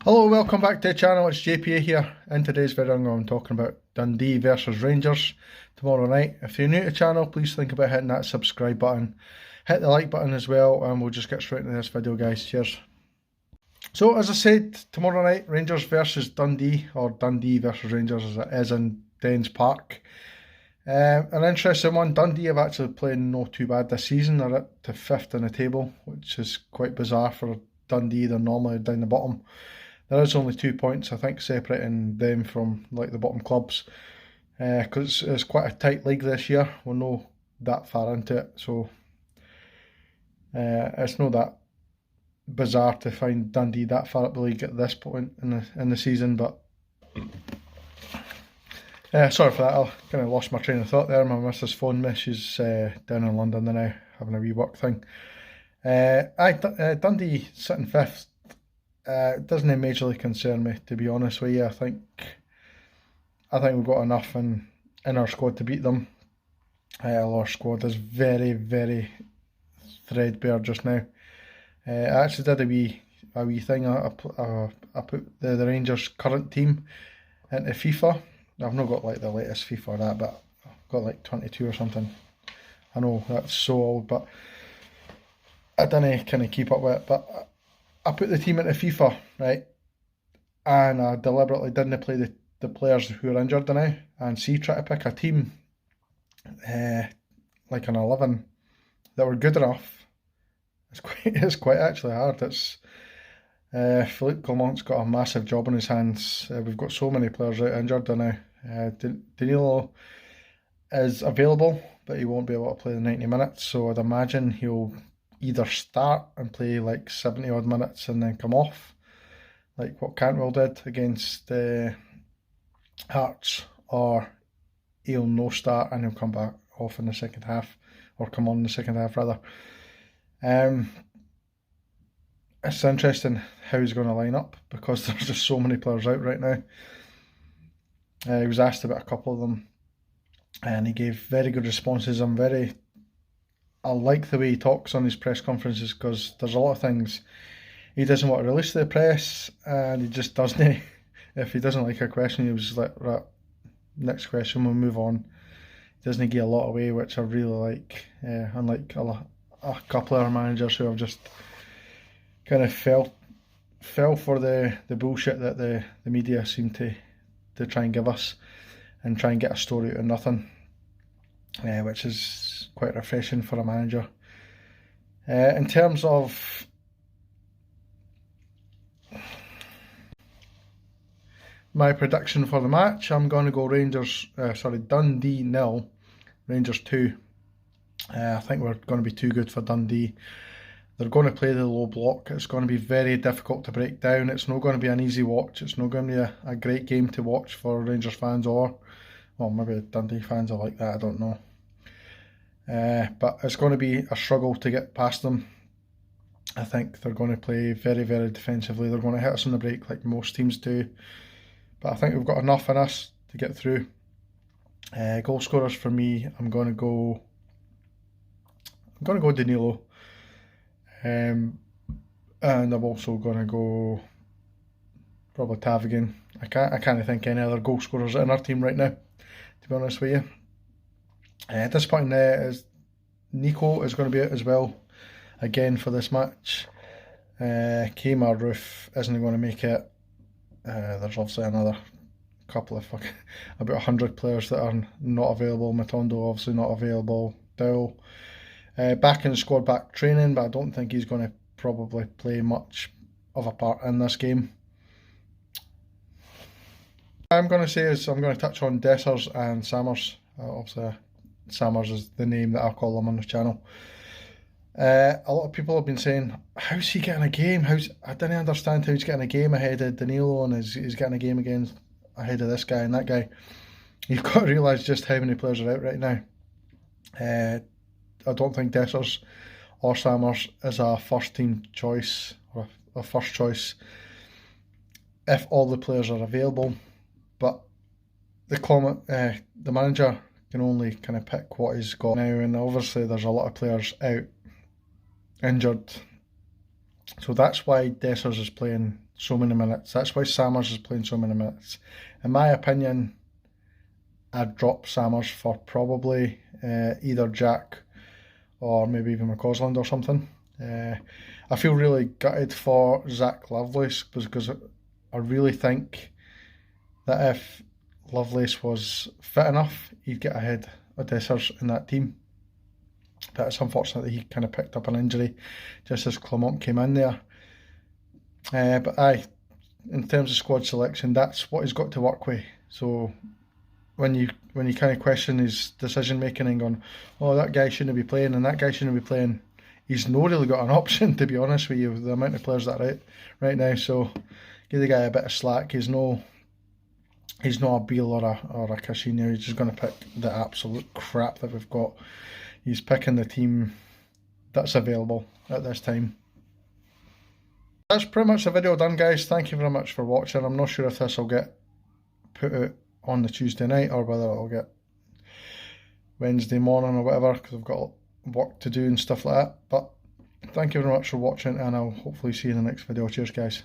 Hello, welcome back to the channel. It's JPA here. In today's video I'm going to be talking about Dundee versus Rangers tomorrow night. If you're new to the channel, please think about hitting that subscribe button. Hit the like button as well, and we'll just get straight into this video, guys. Cheers. So as I said, tomorrow night, Rangers versus Dundee, or Dundee versus Rangers as it is in Dens Park. An interesting one. Dundee have actually played not too bad this season. They're up to 5th in the table, which is quite bizarre for Dundee. They're normally down the bottom. There is only 2 points, I think, separating them from like the bottom clubs, because it's quite a tight league this year. We're not that far into it, so it's not that bizarre to find Dundee that far up the league at this point in the season. But sorry for that. I kind of lost my train of thought there. My missus phoned me. She's down in London now, having a wee work thing. Dundee sitting 5th. It doesn't majorly concern me, to be honest with you. I think we've got enough in our squad to beat them. Our squad is very, very threadbare just now. I actually did a wee thing. I put the Rangers' current team into FIFA. I've not got like the latest FIFA or that, but I've got like 22 or something. I know that's so old, but I didn't kind of keep up with it. But I put the team into FIFA, right, and I deliberately didn't play the players who are injured now, and try to pick a team, like an 11, that were good enough. It's quite actually hard. It's Philippe Clement's got a massive job on his hands. We've got so many players out injured now. Danilo is available, but he won't be able to play the 90 minutes, so I'd imagine he'll either start and play like 70 odd minutes and then come off, like what Cantwell did against Hearts, or he'll no start and he'll come back off in the second half, or come on in the second half rather. It's interesting how he's going to line up, because there's just so many players out right now. He was asked about a couple of them and he gave very good responses. I like the way he talks on his press conferences, because there's a lot of things he doesn't want to release to the press, and he just doesn't. If he doesn't like a question, he was just like, right, next question, we'll move on. He doesn't give a lot away, which I really like, unlike a couple of our managers who have just kind of fell for the bullshit that the media seem to try and give us, and try and get a story out of nothing. Which is quite refreshing for a manager. In terms of my prediction for the match, I'm going to go Dundee 0, Rangers 2. I think we're going to be too good for Dundee. They're going to play the low block. It's going to be very difficult to break down. It's not going to be an easy watch. It's not going to be a great game to watch for Rangers fans, or well, maybe Dundee fans are like that, I don't know. But it's going to be a struggle to get past them. I think they're going to play very, very defensively. They're going to hit us on the break like most teams do. But I think we've got enough in us to get through. Goal scorers for me, I'm going to go Danilo. And I'm also going to go probably Tav again. I can't think any other goal scorers in our team right now, to be honest with you. At this point is Nico is going to be out as well again for this match. Kmart Roof isn't going to make it. There's obviously another couple of about 100 players that are not available. Matondo obviously not available. Dowell back in the squad, back training, but I don't think he's going to probably play much of a part in this game. I'm going to touch on Dessers and Sammers. Obviously Sammers is the name that I call him on the channel. A lot of people have been saying, how's he getting a game? I didn't understand how he's getting a game ahead of Danilo, and he's getting a game again ahead of this guy and that guy. You've got to realise just how many players are out right now. I don't think Dessers or Sammers is a first team choice, or a first choice, if all the players are available. But the manager can only kind of pick what he's got now, and obviously there's a lot of players out injured So that's why Dessers is playing so many minutes. That's why Samers is playing so many minutes. In my opinion, I'd drop Samers for probably either Jack or maybe even McCausland or something. I feel really gutted for Zach Lovelace because I really think that if Lovelace was fit enough, he'd get ahead of Dessers in that team. But it's unfortunate that he kind of picked up an injury just as Clement came in there. But aye, in terms of squad selection, that's what he's got to work with. So when you kind of question his decision making and going, oh, that guy shouldn't be playing and that guy shouldn't be playing, he's not really got an option, to be honest with you, the amount of players that are out right now. So give the guy a bit of slack. He's not a Beale or a Caixinha. He's just going to pick the absolute crap that we've got. He's picking the team that's available at this time. That's pretty much the video done, guys. Thank you very much for watching. I'm not sure if this will get put out on the Tuesday night or whether it'll get Wednesday morning or whatever, because I've got work to do and stuff like that. But thank you very much for watching, and I'll hopefully see you in the next video. Cheers, guys.